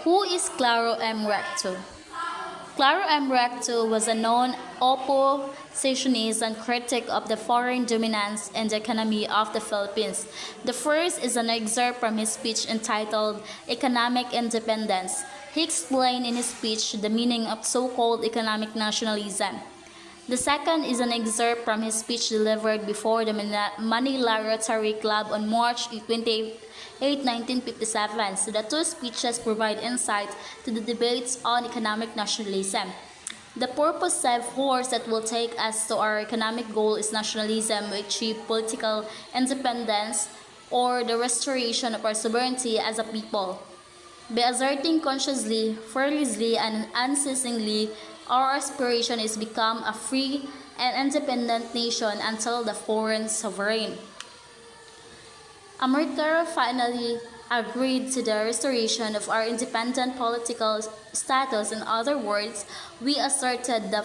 Who is CLARO M. RECTO? CLARO M. RECTO was a known oppositionist and critic of the foreign dominance in the economy of the Philippines. The first is an excerpt from his speech entitled Economic Independence. He explained in his speech the meaning of so-called economic nationalism. The second is an excerpt from his speech delivered before the Manila Rotary Club on March 28, 1957. So the two speeches provide insight to the debates on economic nationalism. The purposive force that will take us to our economic goal is nationalism, to achieve political independence or the restoration of our sovereignty as a people. By asserting consciously, fearlessly, and unceasingly, our aspiration is become a free and independent nation until the foreign sovereign. America finally agreed to the restoration of our independent political status. In other words, we asserted the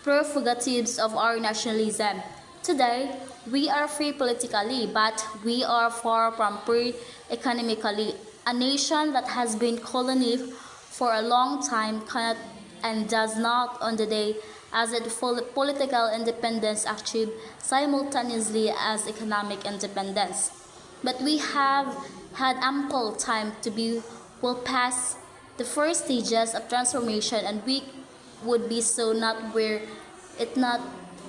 prerogatives of our nationalism. Today, we are free politically, but we are far from free economically. A nation that has been colony for a long time cannot and does not on the day as its political independence achieved simultaneously as economic independence. But we have had ample time to be well past the first stages of transformation, and we would be so not were it not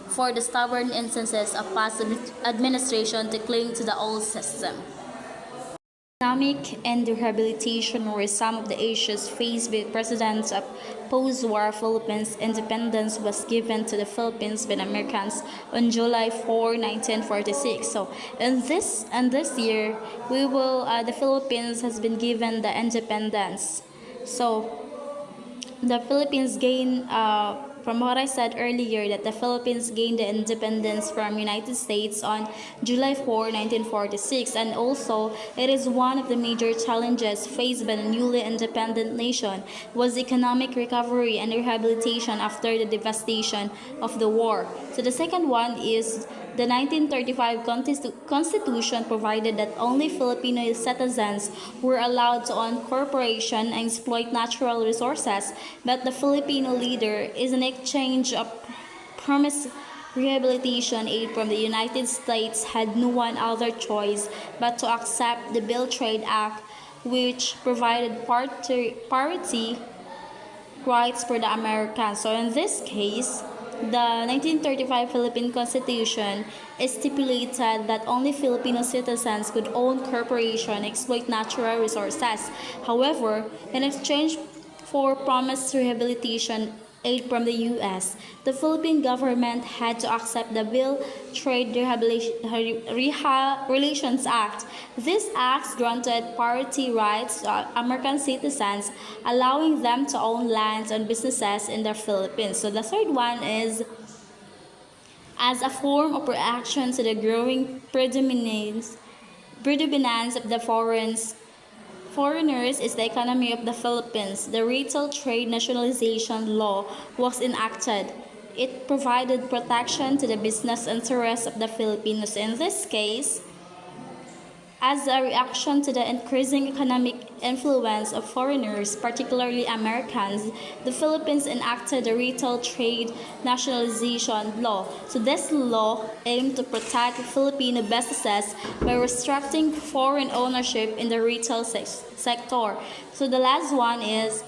for the stubborn instances of past administration to cling to the old system. Economic and rehabilitation were some of the issues faced by presidents of post-war Philippines. Independence was given to the Philippines by the Americans on July 4, 1946. So, in this year, the Philippines has been given the independence. So, the Philippines gained. From what I said earlier, that the Philippines gained the independence from United States on July 4, 1946, and also it is one of the major challenges faced by the newly independent nation was economic recovery and rehabilitation after the devastation of the war. So the second one is the 1935 Constitution provided that only Filipino citizens were allowed to own corporation and exploit natural resources, but the Filipino leader is in exchange of promised rehabilitation aid from the United States had no one other choice but to accept the Bill Trade Act, which provided parity rights for the Americans. So in this case, the 1935 Philippine Constitution stipulated that only Filipino citizens could own corporation and exploit natural resources. However, in exchange for promised rehabilitation aid from the U.S., the Philippine government had to accept the Bill Trade Relations Act. This act granted parity rights to American citizens, allowing them to own lands and businesses in the Philippines. So the third one is as a form of reaction to the growing predominance of the foreigners is the economy of the Philippines. The retail trade nationalization law was enacted. It provided protection to the business interests of the Filipinos. In this case, as a reaction to the increasing economic influence of foreigners, particularly Americans, the Philippines enacted the retail trade nationalization law. So this law aimed to protect Filipino businesses by restricting foreign ownership in the retail sector. So the last one is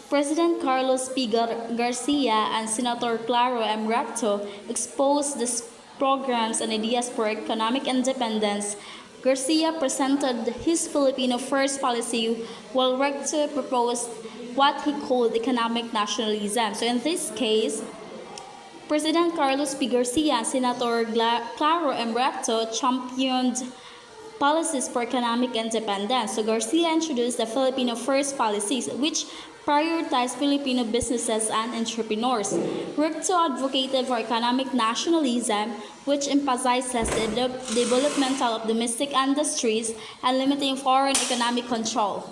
President Carlos P. Garcia and Senator CLARO M. RECTO exposed these programs and ideas for economic independence. Garcia presented his Filipino First policy, while RECTO proposed what he called economic nationalism. So in this case, President Carlos P. Garcia and Senator CLARO M. RECTO championed policies for economic independence. So Garcia introduced the Filipino First policies, which prioritized Filipino businesses and entrepreneurs. RECTO advocated for economic nationalism, which emphasizes the development of domestic industries and limiting foreign economic control.